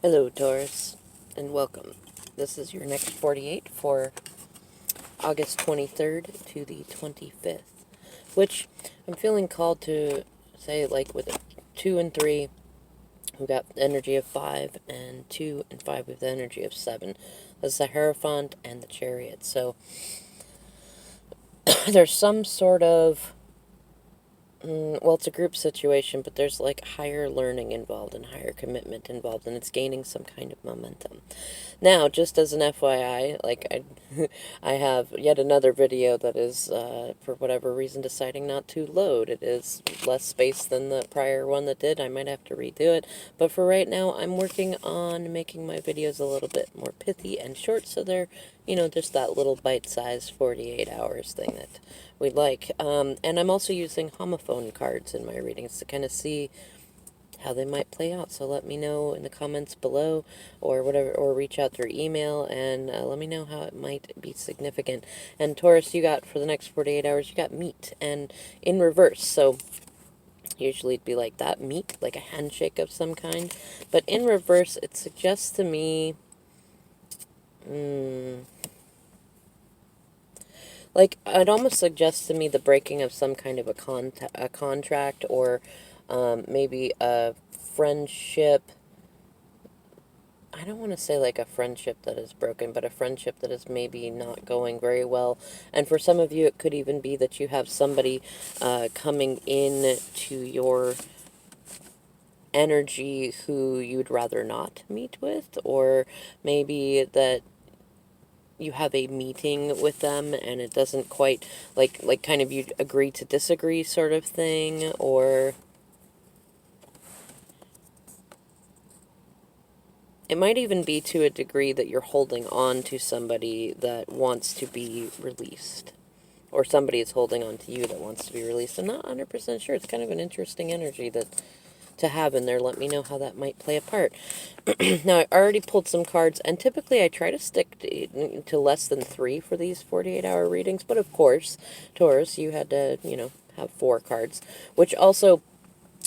Hello, Taurus, and welcome. This is your next 48 for August 23rd to the 25th, which I'm feeling called to say, like, with 2 and 3, we've got the energy of 5, and 2 and 5 with the energy of 7. That's the Hierophant and the Chariot. So there's some sort of well, it's a group situation, but there's like higher learning involved and higher commitment involved, and it's gaining some kind of momentum. Now, just as an FYI, like I have yet another video that is, for whatever reason, deciding not to load. It is less space than the prior one that did. I might have to redo it, but for right now, I'm working on making my videos a little bit more pithy and short, so they're, just that little bite-sized 48 hours thing that we like. And I'm also using homophone cards in my readings to kind of see how they might play out. So let me know in the comments below, or whatever, or reach out through email and let me know how it might be significant. And Taurus, you got for the next 48 hours, you got meat, and in reverse. So usually it'd be like that, meat, like a handshake of some kind. But in reverse, it suggests to me, like, it almost suggests to me the breaking of some kind of a contract, or maybe a friendship. I don't want to say like a friendship that is broken, but a friendship that is maybe not going very well. And for some of you, it could even be that you have somebody coming in to your energy who you'd rather not meet with, or maybe that you have a meeting with them and it doesn't quite, like kind of you agree to disagree sort of thing, or it might even be to a degree that you're holding on to somebody that wants to be released, or somebody is holding on to you that wants to be released. I'm not 100% sure. It's kind of an interesting energy that to have in there. Let me know how that might play a part. Now, I already pulled some cards, and typically I try to stick to less than 3 for these 48-hour readings, but of course, Taurus, you had to, have 4 cards, which also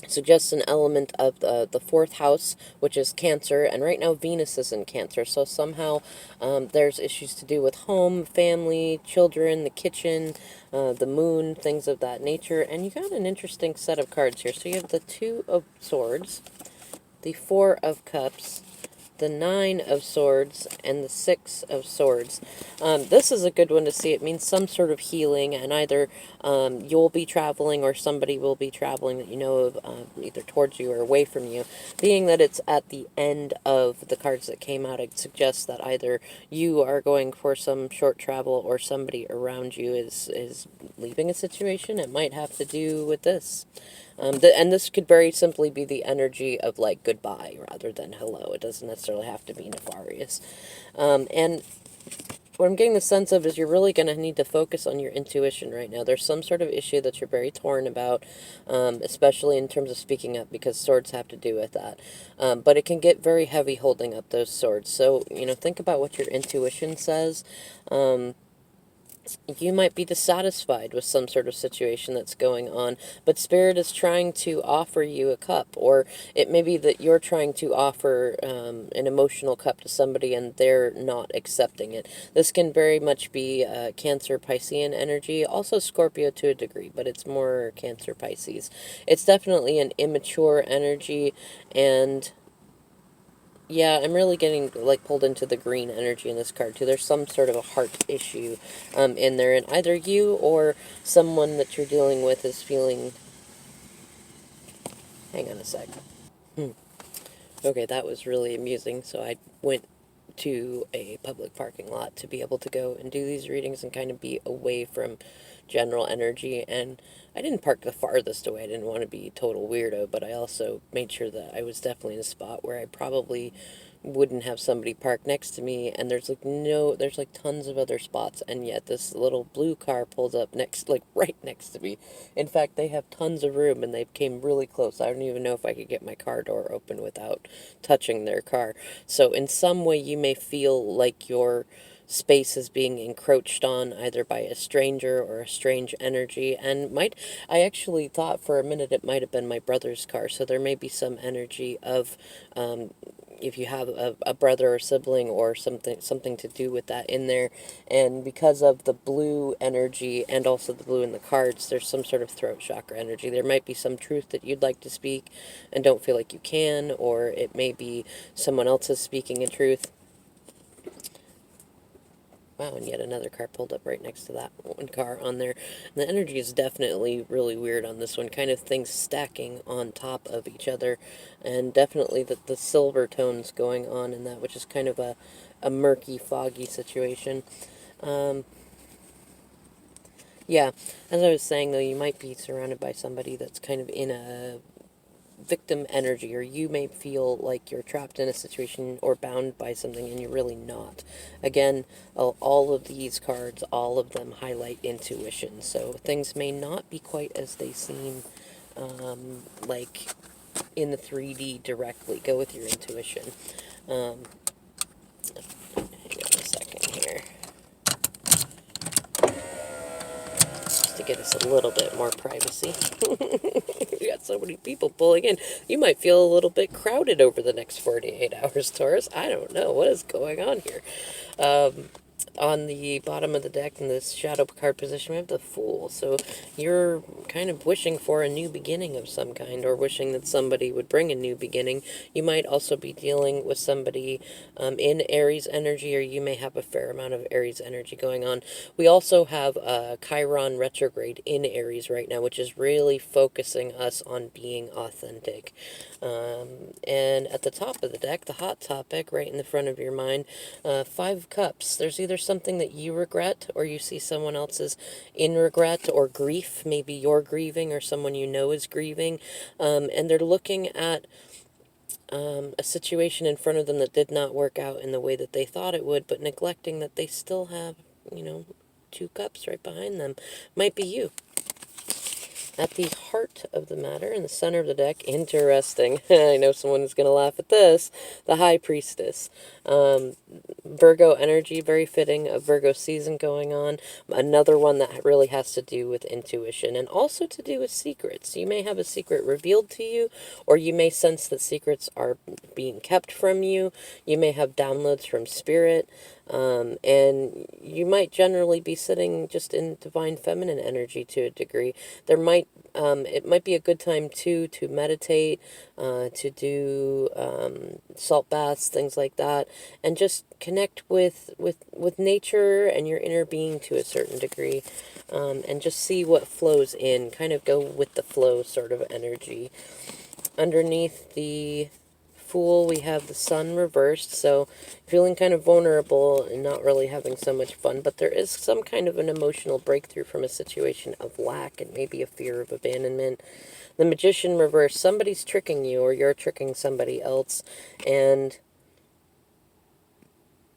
suggests an element of the fourth house, which is Cancer, and right now Venus is in Cancer, so somehow there's issues to do with home, family, children, the kitchen, the moon, things of that nature. And you got an interesting set of cards here. So you have the Two of Swords, the Four of Cups, the Nine of Swords, and the Six of Swords. This is a good one to see. It means some sort of healing, and either you'll be traveling or somebody will be traveling that you know of, either towards you or away from you. Being that it's at the end of the cards that came out, it suggests that either you are going for some short travel or somebody around you is leaving a situation. It might have to do with this. And this could very simply be the energy of, like, goodbye rather than hello. It doesn't necessarily have to be nefarious. And what I'm getting the sense of is you're really going to need to focus on your intuition right now. There's some sort of issue that you're very torn about, especially in terms of speaking up, because swords have to do with that. But it can get very heavy holding up those swords. So, think about what your intuition says. You might be dissatisfied with some sort of situation that's going on, but Spirit is trying to offer you a cup, or it may be that you're trying to offer an emotional cup to somebody and they're not accepting it. This can very much be Cancer Piscean energy, also Scorpio to a degree, but it's more Cancer Pisces. It's definitely an immature energy, and yeah, I'm really getting, like, pulled into the green energy in this card, too. There's some sort of a heart issue in there, and either you or someone that you're dealing with is feeling... Hang on a sec. Okay, that was really amusing, so I went to a public parking lot to be able to go and do these readings and kind of be away from general energy. And I didn't park the farthest away. I didn't want to be a total weirdo, but I also made sure that I was definitely in a spot where I probably wouldn't have somebody park next to me, and there's like tons of other spots, and yet this little blue car pulled up next, like right next to me. In fact, they have tons of room, and they came really close. I don't even know if I could get my car door open without touching their car. So in some way you may feel like your space is being encroached on either by a stranger or a strange energy, and I actually thought for a minute it might have been my brother's car, so there may be some energy of if you have a brother or sibling or something to do with that in there. And because of the blue energy and also the blue in the cards, there's some sort of throat chakra energy. There might be some truth that you'd like to speak and don't feel like you can, or it may be someone else is speaking a truth. Wow, and yet another car pulled up right next to that one car on there. And the energy is definitely really weird on this one. Kind of things stacking on top of each other. And definitely the silver tones going on in that, which is kind of a murky, foggy situation. Yeah, as I was saying, though, you might be surrounded by somebody that's kind of in a victim energy, or you may feel like you're trapped in a situation or bound by something and you're really not. Again, all of these cards, all of them highlight intuition, so things may not be quite as they seem, like in the 3D directly. Go with your intuition. Hang on a second here, to get us a little bit more privacy. We got so many people pulling in. You might feel a little bit crowded over the next 48 hours, Taurus. I don't know. What is going on here? On the bottom of the deck in this shadow card position, we have the Fool. So you're kind of wishing for a new beginning of some kind, or wishing that somebody would bring a new beginning. You might also be dealing with somebody in Aries energy, or you may have a fair amount of Aries energy going on. We also have Chiron retrograde in Aries right now, which is really focusing us on being authentic. And at the top of the deck, the hot topic right in the front of your mind, 5 cups. There's either something that you regret, or you see someone else's in regret or grief. Maybe you're grieving or someone you know is grieving. And they're looking at a situation in front of them that did not work out in the way that they thought it would, but neglecting that they still have, 2 cups right behind them. Might be you. At the heart of the matter, in the center of the deck, interesting. I know someone is going to laugh at this. The High Priestess. Virgo energy, very fitting. A Virgo season going on. Another one that really has to do with intuition and also to do with secrets. You may have a secret revealed to you, or you may sense that secrets are being kept from you. You may have downloads from spirit. And you might generally be sitting just in divine feminine energy to a degree. It might be a good time too to meditate, to do salt baths, things like that, and just connect with nature and your inner being to a certain degree, and just see what flows in. Kind of go with the flow sort of energy. Underneath the Fool, we have the Sun reversed, so feeling kind of vulnerable and not really having so much fun, but there is some kind of an emotional breakthrough from a situation of lack and maybe a fear of abandonment. The Magician reversed, somebody's tricking you or you're tricking somebody else, and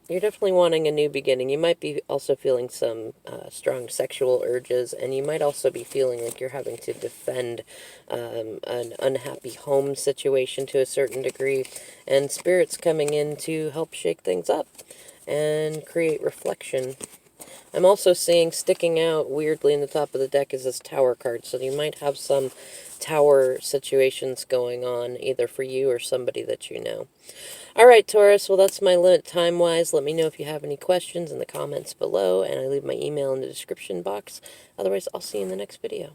you're definitely wanting a new beginning. You might be also feeling some strong sexual urges, and you might also be feeling like you're having to defend an unhappy home situation to a certain degree, and Spirit's coming in to help shake things up and create reflection. I'm also seeing sticking out weirdly in the top of the deck is this Tower card, so you might have some tower situations going on, either for you or somebody that you know. All right, Taurus, well, that's my limit time-wise. Let me know if you have any questions in the comments below, and I leave my email in the description box. Otherwise, I'll see you in the next video.